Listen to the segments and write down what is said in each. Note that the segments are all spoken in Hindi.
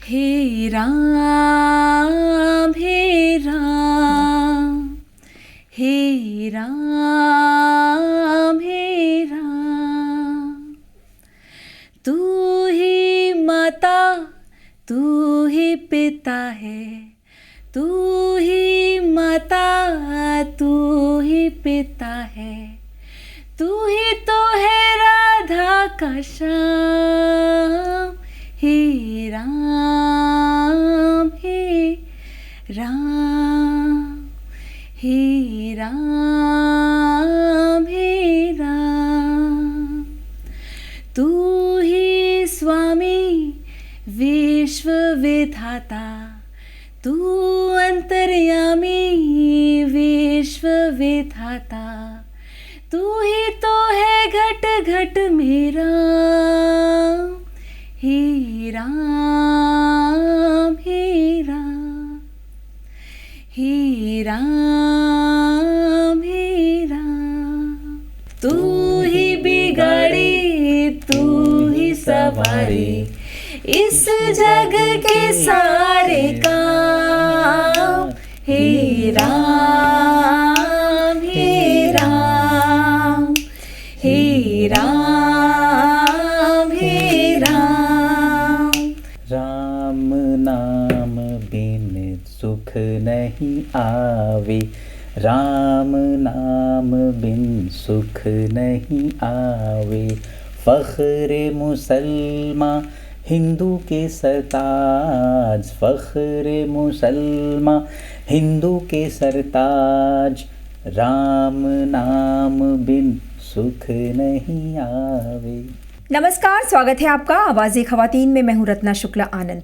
हे राम हे राम हे राम हे राम। तू ही माता तू ही पिता है, तू ही माता तू ही पिता है, तू ही तो है राधा का श्याम। हे राम हे राम हे राम हे राम। तू ही स्वामी विश्व विधाता, तू अंतर्यामी विश्व विधाता, तू ही तो है घट घट मेरा। हे राम हे राम हे राम हे राम। तू ही बिगाड़ी तू ही सवारी इस जग के सारे काम। हे राम हे राम हे राम हे राम। राम नाम बिन सुख नहीं आवे, राम नाम बिन सुख नहीं आवे। फ़ख्र मुसलमान हिंदू के सरताज, फ़ख्र मुसलमान हिंदू के सरताज। राम नाम बिन सुख नहीं आवे। नमस्कार, स्वागत है आपका आवाज़े ख़वातीन में। मैं हूँ रत्ना शुक्ला आनंद।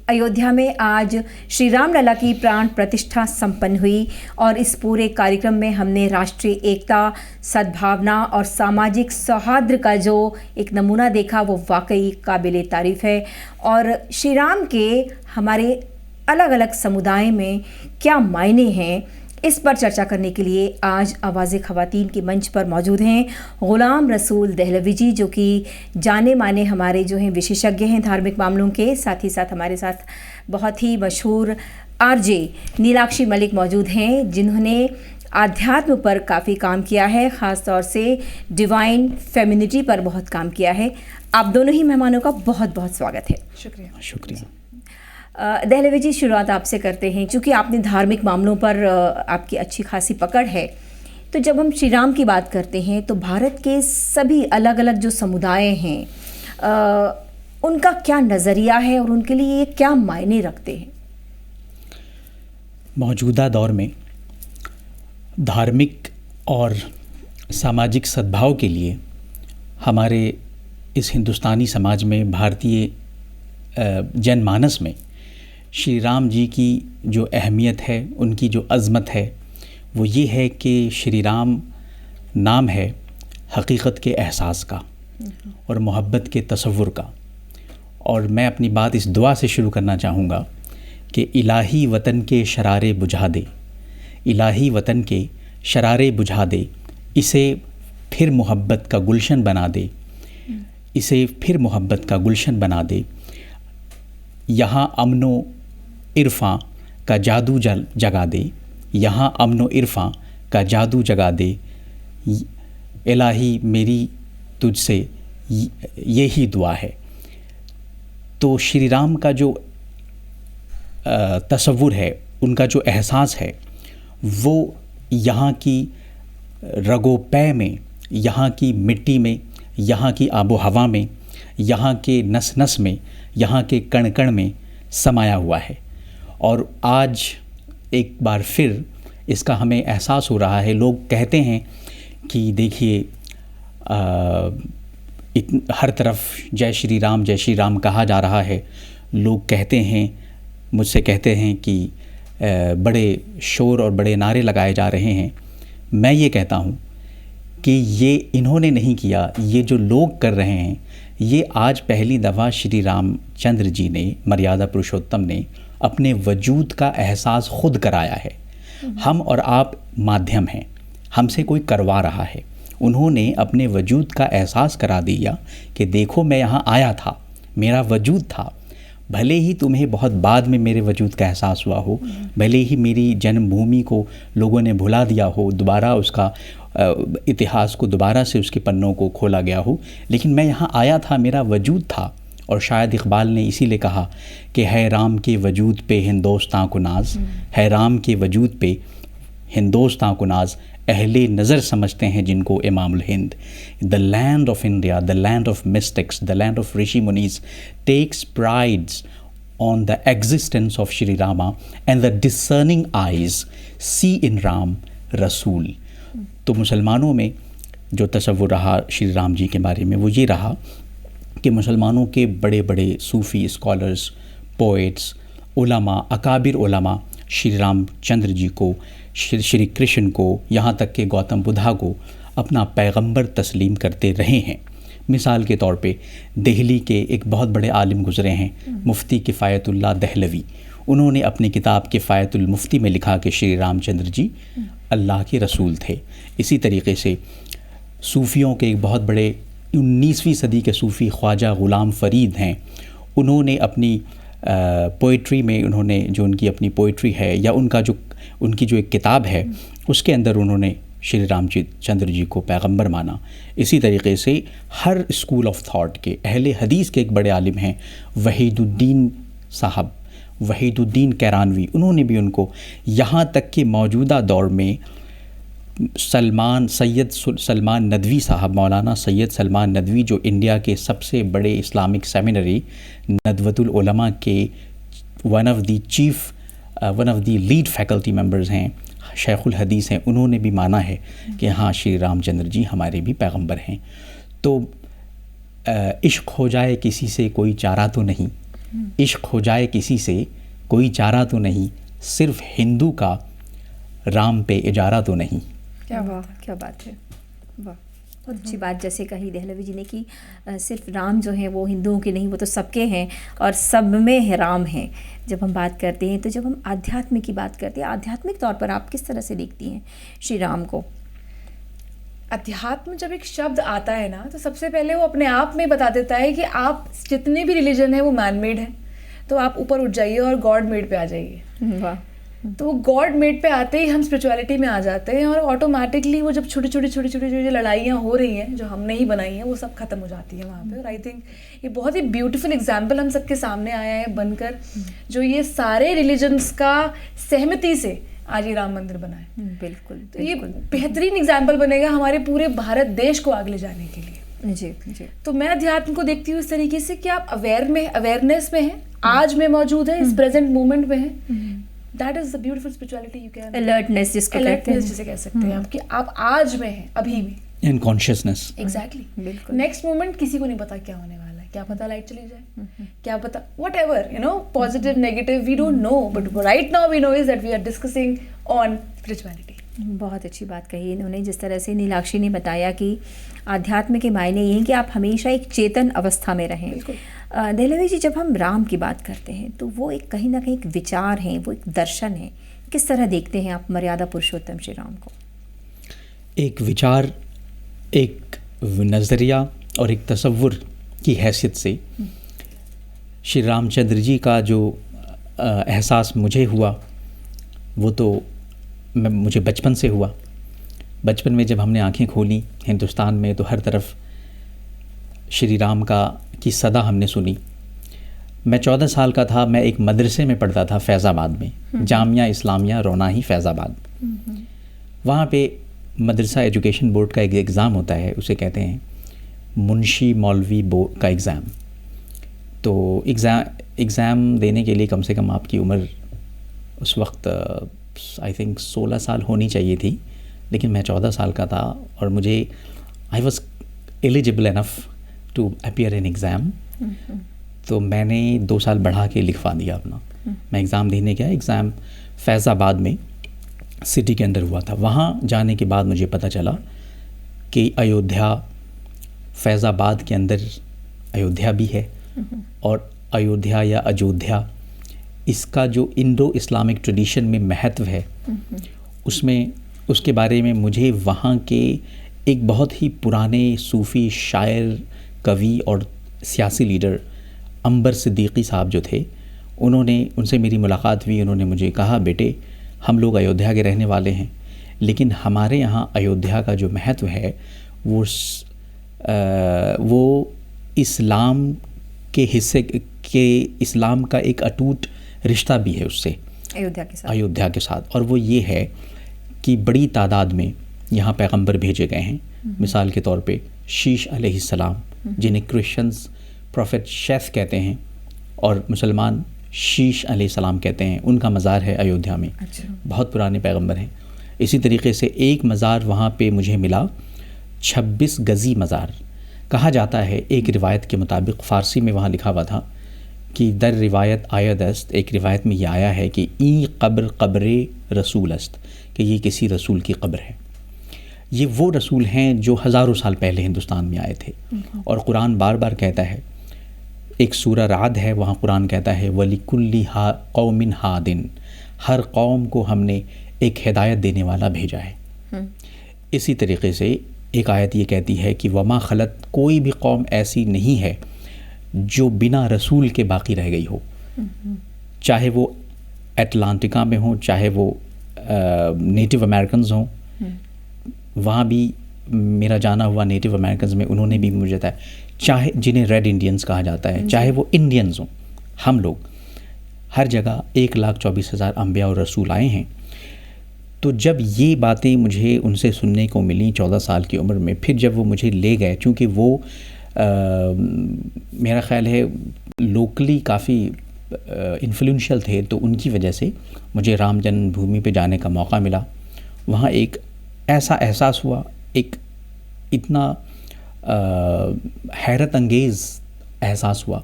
अयोध्या में आज श्री राम लला की प्राण प्रतिष्ठा संपन्न हुई और इस पूरे कार्यक्रम में हमने राष्ट्रीय एकता, सद्भावना और सामाजिक सौहार्द का जो एक नमूना देखा वो वाकई काबिले तारीफ़ है। और श्री राम के हमारे अलग अलग समुदाय में क्या मायने हैं, इस पर चर्चा करने के लिए आज आवाज़े ख़वातीन के मंच पर मौजूद हैं ग़ुलाम रसूल दहलवी जी, जो कि जाने माने हमारे जो हैं विशेषज्ञ हैं धार्मिक मामलों के। साथ ही साथ हमारे साथ बहुत ही मशहूर आरजे नीलाक्षी मलिक मौजूद हैं, जिन्होंने आध्यात्म पर काफ़ी काम किया है, ख़ास तौर से डिवाइन फेमिनिटी पर बहुत काम किया है। आप दोनों ही मेहमानों का बहुत बहुत स्वागत है। शुक्रिया। शुक्रिया। दहलवी जी, शुरुआत आपसे करते हैं। चूँकि आपने धार्मिक मामलों पर आपकी अच्छी खासी पकड़ है, तो जब हम श्री राम की बात करते हैं तो भारत के सभी अलग अलग जो समुदाय हैं उनका क्या नज़रिया है और उनके लिए ये क्या मायने रखते हैं? मौजूदा दौर में धार्मिक और सामाजिक सद्भाव के लिए हमारे इस हिंदुस्तानी समाज में, भारतीय जनमानस में श्री राम जी की जो अहमियत है, उनकी जो अज़मत है, वो ये है कि श्री राम नाम है हकीकत के एहसास का और मोहब्बत के तसव्वुर का। और मैं अपनी बात इस दुआ से शुरू करना चाहूँगा कि इलाही वतन के शरारे बुझा दे, इलाही वतन के शरारे बुझा दे, इसे फिर मोहब्बत का गुलशन बना दे, इसे फिर मोहब्बत का गुलशन बना दे। यहाँ अमनो इरफ़ां का जादू जगा दे, यहाँ अमनो इरफ़ां का जादू जगा दे। इलाही मेरी तुझसे यही दुआ है। तो श्री राम का जो तसव्वुर है, उनका जो एहसास है, वो यहाँ की रगो-पै में, यहाँ की मिट्टी में, यहाँ की आबो हवा में, यहाँ के नस नस में, यहाँ के कण कण में समाया हुआ है। और आज एक बार फिर इसका हमें एहसास हो रहा है। लोग कहते हैं कि देखिए हर तरफ जय श्री राम कहा जा रहा है। लोग कहते हैं, मुझसे कहते हैं कि बड़े शोर और बड़े नारे लगाए जा रहे हैं। मैं ये कहता हूँ कि ये इन्होंने नहीं किया, ये जो लोग कर रहे हैं, ये आज पहली दफ़ा श्री रामचंद्र जी ने, मर्यादा पुरुषोत्तम ने, अपने वजूद का एहसास खुद कराया है। हम और आप माध्यम हैं, हमसे कोई करवा रहा है। उन्होंने अपने वजूद का एहसास करा दिया कि देखो मैं यहाँ आया था, मेरा वजूद था, भले ही तुम्हें बहुत बाद में मेरे वजूद का एहसास हुआ हो, भले ही मेरी जन्मभूमि को लोगों ने भुला दिया हो, दोबारा उसका इतिहास को दोबारा से उसके पन्नों को खोला गया हो, लेकिन मैं यहाँ आया था, मेरा वजूद था। और शायद इकबाल ने इसीलिए कहा कि है राम के वजूद पे हिंदोस्तां को नाज, है राम के वजूद पे हिंदोस्तां को नाज, अहले नज़र समझते हैं जिनको Imamul Hind. The land of India, the land of mystics, the land of rishi munis takes prides on the existence of Shri Rama, and the discerning eyes see in Ram Rasool। तो मुसलमानों में जो तसव्वुर रहा श्री राम जी के बारे में वो ये रहा कि मुसलमानों के बड़े बड़े सूफ़ी स्कॉलर्स, पोइट्स, उलमा, अकाबिर उलमा श्री रामचंद्र जी को, श्री कृष्ण को, यहाँ तक कि गौतम बुद्धा को अपना पैगंबर तस्लीम करते रहे हैं। मिसाल के तौर पे दिल्ली के एक बहुत बड़े आलिम गुज़रे हैं, मुफ्ती किफ़ायतुल्लाह दहलवी। उन्होंने अपनी किताब किफ़ायतुल मुफ्ती में लिखा कि श्री रामचंद्र जी अल्लाह के रसूल थे। इसी तरीके से सूफ़ियों के एक बहुत बड़े 19वीं सदी के सूफ़ी ख्वाजा ग़ुलाम फ़रीद हैं। उन्होंने अपनी पोइट्री में, उन्होंने जो उनकी अपनी पोइट्री है या उनकी जो एक किताब है उसके अंदर उन्होंने श्री रामचंद्र जी को पैगंबर माना। इसी तरीके से हर स्कूल ऑफ थॉट के अहले हदीस के एक बड़े आलिम हैं वहीदुद्दीन साहब, वहीदुद्दीन कैरानवी, उन्होंने भी उनको, यहाँ तक कि मौजूदा दौर में सैयद सलमान नदवी साहब, मौलाना सैयद सलमान नदवी, जो इंडिया के सबसे बड़े इस्लामिक सेमिनरी नदवतुल उलमा के one of the lead faculty members हैं, शेखुल हदीस हैं, उन्होंने भी माना है कि हाँ श्री रामचंद्र जी हमारे भी पैगंबर हैं। तो इश्क हो जाए किसी से कोई चारा तो नहीं, इश्क हो जाए किसी से कोई चारा तो नहीं, सिर्फ हिंदू का राम पे इजारा तो नहीं। क्या वाह, क्या बात है, वाह, बहुत अच्छी बात जैसे कही दहलवी जी ने कि सिर्फ राम जो हैं वो हिंदुओं के नहीं, वो तो सबके हैं और सब में राम हैं। जब हम बात करते हैं तो जब हम आध्यात्म की बात करते हैं, आध्यात्मिक तौर पर आप किस तरह से देखती हैं श्री राम को? अध्यात्म जब एक शब्द आता है ना, तो सबसे पहले वो अपने आप में बता देता है कि आप जितने भी रिलीजन है वो मैन मेड है, तो आप ऊपर उठ जाइए और गॉड मेड पे आ जाइए। वाह। तो गॉड मेड पे आते ही हम स्पिरिचुअलिटी में आ जाते हैं और ऑटोमेटिकली वो जब छोटी छोटी जो लड़ाइयाँ हो रही हैं जो हमने ही बनाई हैं वो सब खत्म हो जाती है वहाँ पे। और आई थिंक ये बहुत ही ब्यूटीफुल एग्जाम्पल हम सबके सामने आया है बनकर, जो ये सारे रिलीजन्स का सहमति से आज ये राम मंदिर बना है। बिल्कुल, तो ये बेहतरीन एग्जाम्पल बनेगा हमारे पूरे भारत देश को आगे ले जाने के लिए। जी जी। तो मैं अध्यात्म को देखती हूँ इस तरीके से कि आप अवेयरनेस में हैं, आज में मौजूद है, इस प्रेजेंट मोमेंट में है। That is the beautiful spirituality you can. Alertness जिसको कहते हैं, जिसे कह सकते हैं आप, कि आप आज में हैं, अभी में। In consciousness. Exactly. बिल्कुल। Next moment किसी को नहीं पता क्या होने वाला है, क्या पता लाइट चली जाए, क्या पता whatever, you know, positive, negative, we don't know, but right now we know is that we are discussing on spirituality. बहुत अच्छी बात कही इन्होंने, जिस तरह से नीलाक्षी ने बताया कि आध्यात्म के मायने ये हैं कि आप हमेशा एक चेतन अवस्था में रहें। दहलवी जी, जब हम राम की बात करते हैं तो वो एक कहीं ना कहीं एक विचार हैं, वो एक दर्शन है। किस तरह देखते हैं आप मर्यादा पुरुषोत्तम श्री राम को? एक विचार, एक नज़रिया और एक तसव्वुर की हैसियत से श्री रामचंद्र जी का जो एहसास मुझे हुआ वो तो मुझे बचपन से हुआ। बचपन में जब हमने आंखें खोली हिंदुस्तान में तो हर तरफ श्री राम की सदा हमने सुनी। मैं 14 साल का था, मैं एक मदरसे में पढ़ता था फैज़ाबाद में, जामिया इस्लामिया रोनाही फैज़ाबाद। वहाँ पे मदरसा एजुकेशन बोर्ड का एक एग्ज़ाम होता है, उसे कहते हैं मुंशी मौलवी बोर्ड का एग्ज़ाम। तो एग्ज़ाम देने के लिए कम से कम आपकी उम्र उस वक्त आई थिंक 16 साल होनी चाहिए थी, लेकिन मैं 14 साल का था और मुझे I was eligible enough to appear in exam. तो मैंने 2 साल बढ़ा के लिखवा दिया अपना। मैं एग्ज़ाम देने गया, एग्ज़ाम फैज़ाबाद में सिटी के अंदर हुआ था। वहाँ जाने के बाद मुझे पता चला कि अयोध्या, फैज़ाबाद के अंदर अयोध्या भी है और अयोध्या या अयोध्या, इसका जो इंडो इस्लामिक ट्रेडिशन में महत्व है उसमें, उसके बारे में मुझे वहाँ के एक बहुत ही पुराने सूफ़ी शायर, कवि और सियासी लीडर अंबर सिद्दीकी साहब जो थे, उनसे मेरी मुलाकात हुई। उन्होंने मुझे कहा, बेटे हम लोग अयोध्या के रहने वाले हैं, लेकिन हमारे यहाँ अयोध्या का जो महत्व है वो इस्लाम के हिस्से के, इस्लाम का एक अटूट रिश्ता भी है उससे, अयोध्या के साथ। और वो ये है कि बड़ी तादाद में यहाँ पैगंबर भेजे गए हैं। मिसाल के तौर पे शीश अलैहिस्सलाम, जिन्हें क्रिश्चियंस प्रोफेट शेफ कहते हैं और मुसलमान शीश अलैहिस्सलाम कहते हैं, उनका मज़ार है अयोध्या में। अच्छा। बहुत पुराने पैगंबर हैं। इसी तरीके से एक मज़ार वहाँ पे मुझे मिला, 26 गज़ी मज़ार कहा जाता है। एक रिवायत के मुताबिक फ़ारसी में वहाँ लिखा हुआ था कि दर रिवायत आयत अस्त, एक रिवायत में ये आया है कि ई कब्र रसूल अस्त, कि ये किसी रसूल की कब्र है। ये वो रसूल हैं जो हज़ारों साल पहले हिंदुस्तान में आए थे। और कुरान बार बार कहता है, एक सूरा राद है, वहाँ कुरान कहता है वलिकुल्ली कौमिन हादिन, हर कौम को हमने एक हिदायत देने वाला भेजा है। इसी तरीके से एक आयत ये कहती है कि वमा खलत, कोई भी कौम ऐसी नहीं है जो बिना रसूल के बाकी रह गई हो, चाहे वो एटलांटिका में हो, चाहे वो नेटिव अमेरिकन्स हों। वहाँ भी मेरा जाना हुआ नेटिव अमेरिकन्स में, उन्होंने भी मुझे बताया, चाहे जिन्हें रेड इंडियंस कहा जाता है, चाहे वो इंडियंस हों, हम लोग हर जगह 1,24,000 अंबिया और रसूल आए हैं। तो जब ये बातें मुझे उनसे सुनने को मिली 14 साल की उम्र में, फिर जब वो मुझे ले गए, चूँकि वो मेरा ख़्याल है लोकली काफ़ी इन्फ्लुएंशियल थे, तो उनकी वजह से मुझे राम जन्मभूमि पे जाने का मौका मिला। वहाँ एक ऐसा एहसास हुआ, एक इतना हैरत अंगेज़ एहसास हुआ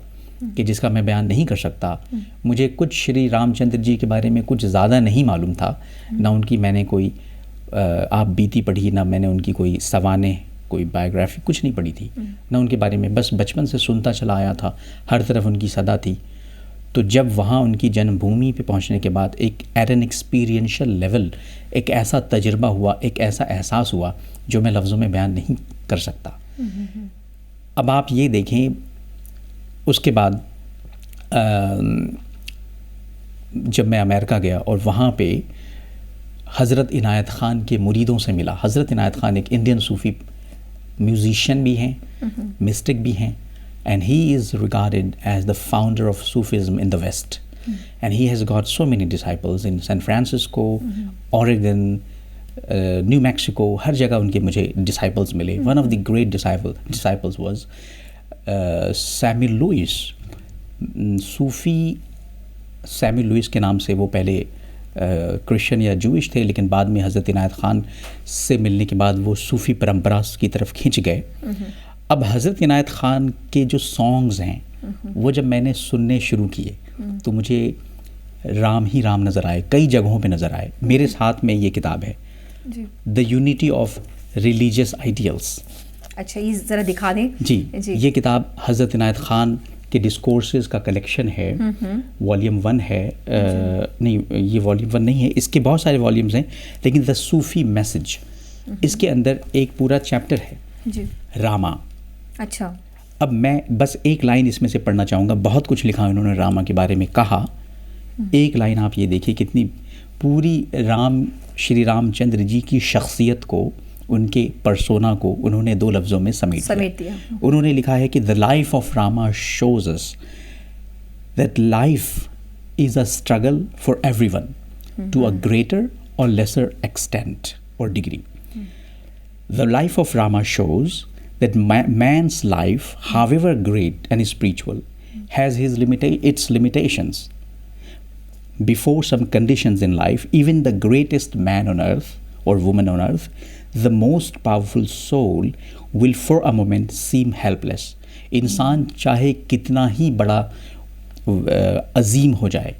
कि जिसका मैं बयान नहीं कर सकता। मुझे कुछ श्री रामचंद्र जी के बारे में कुछ ज़्यादा नहीं मालूम था, ना उनकी मैंने कोई आप बीती पढ़ी, ना मैंने उनकी कोई सवाने, कोई बायोग्राफी कुछ नहीं पढ़ी थी, ना उनके बारे में, बस बचपन से सुनता चला आया था, हर तरफ उनकी सदा थी। तो जब वहाँ उनकी जन्मभूमि पे पहुँचने के बाद एक एट एन एक्सपीरियंशियल लेवल एक ऐसा तजुर्बा हुआ, एक ऐसा एहसास हुआ जो मैं लफ्ज़ों में बयान नहीं कर सकता। अब आप ये देखें, उसके बाद जब मैं अमेरिका गया और वहाँ पे हज़रत इनायत ख़ान के मुरीदों से मिला। हज़रत इनायत ख़ान एक इंडियन सूफ़ी म्यूज़िशियन भी हैं, मिस्टिक भी हैं, and he is regarded as the founder of Sufism in the West. And he has got so many disciples in San Francisco, Oregon, New Mexico, हर जगह उनके मुझे disciples मिले. One of the great disciples was Samuel Lewis. सूफ़ी सैमुअल लुइस के नाम से वो पहले क्रिश्चियन या जूइश थे, लेकिन बाद में हज़रत इनायत ख़ान से मिलने के बाद वो सूफ़ी परंपरा की तरफ खिंच गए। अब हज़रत इनायत ख़ान के जो सॉन्ग्स हैं वो जब मैंने सुनने शुरू किए तो मुझे राम ही राम नज़र आए, कई जगहों पे नज़र आए। मेरे साथ में ये किताब है, the unity of religious ideals. अच्छा, ये ज़रा दिखा दें। जी, ये किताब हज़रत इनायत ख़ान के डिस्कोर्सेस का कलेक्शन है, वॉल्यूम 1 है। नहीं, ये वॉल्यूम 1 नहीं है, इसके बहुत सारे वॉल्यूम्स हैं, लेकिन द सूफ़ी मैसेज, इसके अंदर एक पूरा चैप्टर है जी, रामा। अच्छा, अब मैं बस एक लाइन इसमें से पढ़ना चाहूँगा। बहुत कुछ लिखा उन्होंने रामा के बारे में कहा। एक लाइन आप ये देखिए, कितनी पूरी श्री रामचंद्र जी की शख्सियत को, उनके परसोना को उन्होंने 2 लफ्ज़ों में समेट दिया। उन्होंने लिखा है कि the life of Rama shows us that life is a struggle for everyone to a greater और लेसर एक्सटेंट और degree. The life of Rama shows that man's life, however great and spiritual, has its limitations. Before some conditions in life, even the greatest man on earth or woman on earth, the most powerful soul will for a moment seem helpless. इंसान चाहे कितना ही बड़ा अजीम हो जाए,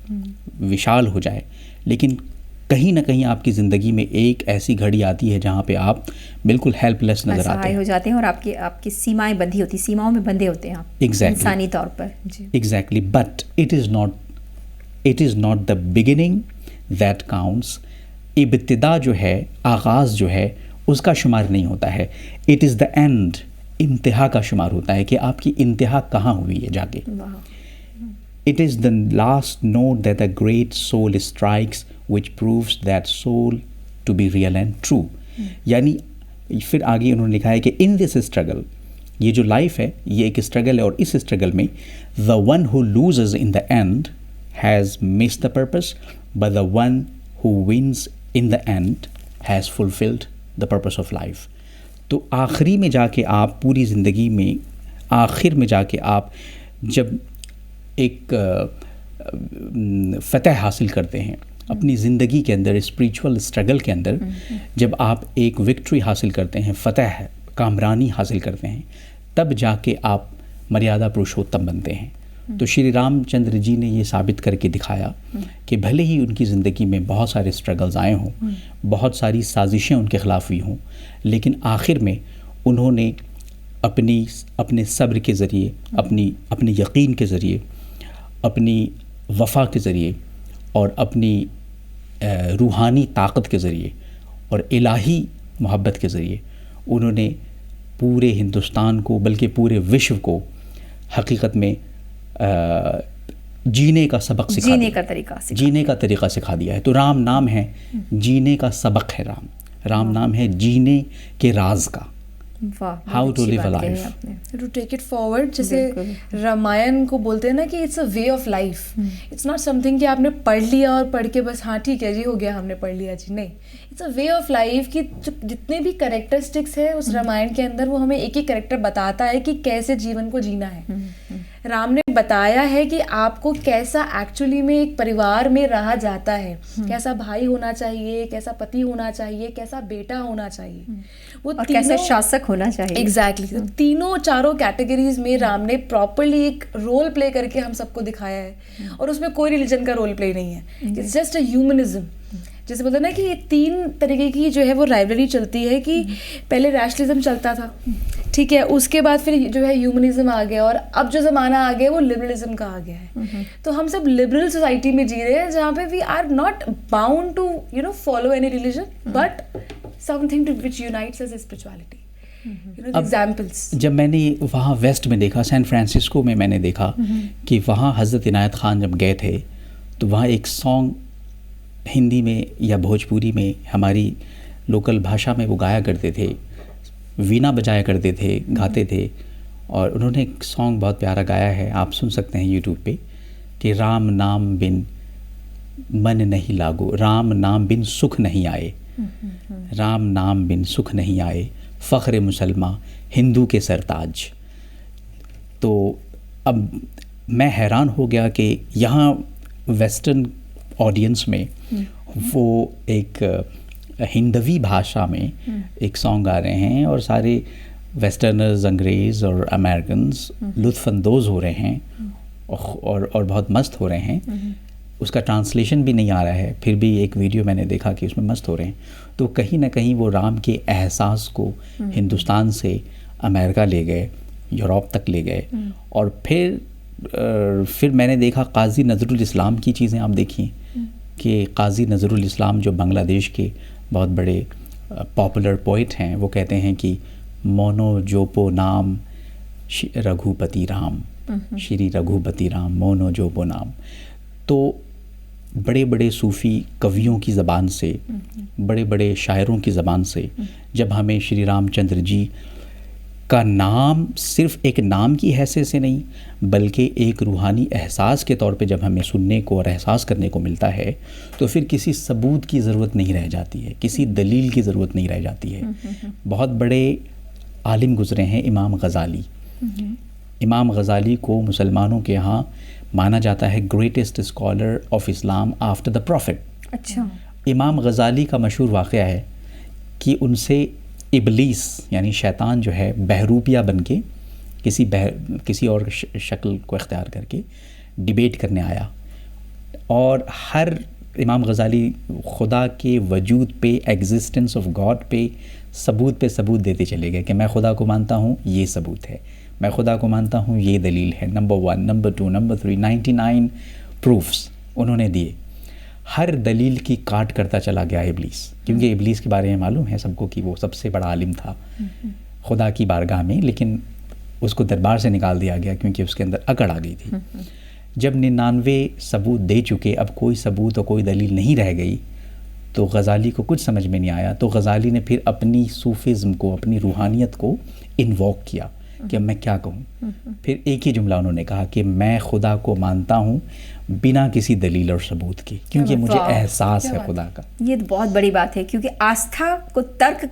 विशाल हो जाए, लेकिन कहीं ना कहीं आपकी ज़िंदगी में एक ऐसी घड़ी आती है जहाँ पे आप बिल्कुल हेल्पलेस नज़र आते हैं, हो जाते हैं, और आपकी सीमाएं बंधी होती, सीमाओं में बंधे होते हैं आप, इंसानी तौर पर। Exactly, but it is not the beginning that counts. इब्तिदा जो है, आगाज़ जो है, उसका शुमार नहीं होता है। इट इज़ द एंड, इंतहा का शुमार होता है कि आपकी इंतहा कहाँ हुई है जाके। It is the last note that the great soul strikes which proves that soul to be real and true. यानी फिर आगे उन्होंने लिखा है कि in this struggle, ये जो लाइफ है ये एक स्ट्रगल है, और इस स्ट्रगल में the one who loses in the end has missed the purpose, but the one who wins in the end has fulfilled the purpose of life. तो आखिरी में जाके आप पूरी ज़िंदगी में आखिर में जाके आप जब एक फ़तह हासिल करते हैं अपनी ज़िंदगी के अंदर, स्पिरिचुअल स्ट्रगल के अंदर, जब आप एक विक्ट्री हासिल करते हैं, फ़तह कामरानी हासिल करते हैं, तब जाके आप मर्यादा पुरुषोत्तम बनते हैं। तो श्री रामचंद्र जी ने ये साबित करके दिखाया कि भले ही उनकी ज़िंदगी में बहुत सारे स्ट्रगल्स आए हों, बहुत सारी साजिशें उनके ख़िलाफ़ हुई हों, लेकिन आखिर में उन्होंने अपने सब्र के ज़रिए, अपने यकीन के ज़रिए, अपनी वफ़ा के ज़रिए और अपनी रूहानी ताकत के ज़रिए और इलाही मोहब्बत के ज़रिए उन्होंने पूरे हिंदुस्तान को, बल्कि पूरे विश्व को हकीकत में जीने का सबक सिखा दिया, जीने का तरीक़ा सिखा दिया है। तो राम नाम है जीने का सबक है, राम नाम है जीने के राज का। How to live a life, to take it forward. जैसे रामायण को बोलते हैं ना कि it's a way of life, it's not something कि आपने पढ़ लिया और पढ़ के बस हाँ ठीक है जी हो गया हमने पढ़ लिया जी, नहीं, it's a way of life कि जितने भी कैरेक्टरिस्टिक्स है उस रामायण के अंदर वो हमें एक एक कैरेक्टर बताता है कि कैसे जीवन को जीना है। राम ने बताया है कि आपको कैसा एक्चुअली में एक परिवार में रहा जाता है, कैसा भाई होना चाहिए, कैसा पति होना चाहिए, कैसा बेटा होना चाहिए, वो और कैसा शासक होना चाहिए। एग्जैक्टली तो तीनों चारों कैटेगरीज में राम ने प्रॉपरली एक रोल प्ले करके हम सबको दिखाया है, और उसमें कोई रिलीजन का रोल प्ले नहीं है, इट्स जस्ट अ ह्यूमनिज्म। जैसे बोलते हैं ना कि ये तीन तरीके की जो है वो राइवलरी चलती है कि पहले रैशनलिज्म चलता था, ठीक है, उसके बाद फिर जो है ह्यूमनिज्म आ गया, और अब जो ज़माना आ गया वो लिबरलिज्म का आ गया है। तो हम सब लिबरल सोसाइटी में जी रहे हैं जहाँ पे we are not bound to follow any religion, but something to which unites us is spirituality. Examples जब मैंने वहाँ वेस्ट में देखा, सैन फ्रांसिस्को में मैंने देखा कि वहाँ हज़रत इनायत ख़ान जब गए थे तो वहाँ एक सॉन्ग हिंदी में या भोजपुरी में हमारी लोकल भाषा में वो गाया करते थे, वीणा बजाया करते थे, गाते थे, और उन्होंने एक सॉन्ग बहुत प्यारा गाया है, आप सुन सकते हैं यूट्यूब पे, कि राम नाम बिन मन नहीं लागो, राम नाम बिन सुख नहीं आए, राम नाम बिन सुख नहीं आए, फ़ख्र मुसलमान हिंदू के सरताज। तो अब मैं हैरान हो गया कि यहाँ वेस्टर्न ऑडियंस में वो एक हिंदवी भाषा में एक सॉन्ग गा रहे हैं, और सारे वेस्टर्नर्स, अंग्रेज़ और अमेरिकन्स लुत्फ़अंदोज़ हो रहे हैं और बहुत मस्त हो रहे हैं। उसका ट्रांसलेशन भी नहीं आ रहा है, फिर भी एक वीडियो मैंने देखा कि उसमें मस्त हो रहे हैं। तो कहीं ना कहीं वो राम के एहसास को हिंदुस्तान से अमेरिका ले गए, यूरोप तक ले गए, और फिर मैंने देखा काजी नज़रुल इस्लाम की चीज़ें आप देखिए कि काजी नज़रुल इस्लाम जो बांग्लादेश के बहुत बड़े पॉपुलर पोइट हैं, वो कहते हैं कि मोनो जोपो नाम रघुपति राम, श्री रघुपति राम मोनो जोपो नाम। तो बड़े बड़े सूफ़ी कवियों की ज़बान से, बड़े बड़े शायरों की ज़बान से जब हमें श्री रामचंद्र जी का नाम सिर्फ़ एक नाम की हैसियत से नहीं, बल्कि एक रूहानी एहसास के तौर पे जब हमें सुनने को और एहसास करने को मिलता है, तो फिर किसी सबूत की ज़रूरत नहीं रह जाती है, किसी दलील की ज़रूरत नहीं रह जाती है। बहुत बड़े आलिम गुज़रे हैं इमाम ग़ज़ाली। इमाम ग़ज़ाली को मुसलमानों के यहाँ माना जाता है greatest scholar of Islam after the profit. अच्छा। इमाम ग़ज़ाली का मशहूर वाक़या है कि उनसे इबलीस यानी शैतान जो है बहरूपिया बन के किसी और शक्ल को इख्तियार करके डिबेट करने आया, और हर इमाम ग़ज़ाली खुदा के वजूद पे, एग्जिस्टेंस ऑफ गॉड पे सबूत देते चले गए कि मैं खुदा को मानता हूँ, ये सबूत है, मैं खुदा को मानता हूँ, ये दलील है, नंबर 1, नंबर 2, नंबर 3, 99 प्रूफ्स उन्होंने दिए। हर दलील की काट करता चला गया इबलीस, क्योंकि इबलीस के बारे में मालूम है सबको कि वो सबसे बड़ा आलिम था खुदा की बारगाह में, लेकिन उसको दरबार से निकाल दिया गया क्योंकि उसके अंदर अकड़ आ गई थी। जब 99 सबूत दे चुके, अब कोई सबूत और कोई दलील नहीं रह गई, तो गज़ाली को कुछ समझ में नहीं आया। तो गज़ाली ने फिर अपनी सूफिज़्म को, अपनी रूहानियत को इन्वॉक किया कि अब मैं क्या कहूँ। फिर एक ही जुमला उन्होंने कहा कि मैं खुदा को मानता हूँ बिना किसी दलील और सबूत के, क्योंकि मुझे एहसास है खुदा का। ये तो बहुत बड़ी बात है, क्योंकि आस्था को तर्क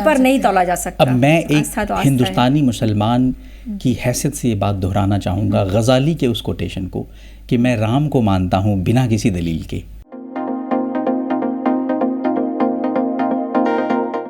पर नहीं तोला जा सकता। अब मैं एक हिंदुस्तानी मुसलमान की हैसियत से ये बात दोहराना चाहूँगा गज़ाली के उस कोटेशन को कि मैं राम को मानता हूँ बिना किसी दलील के,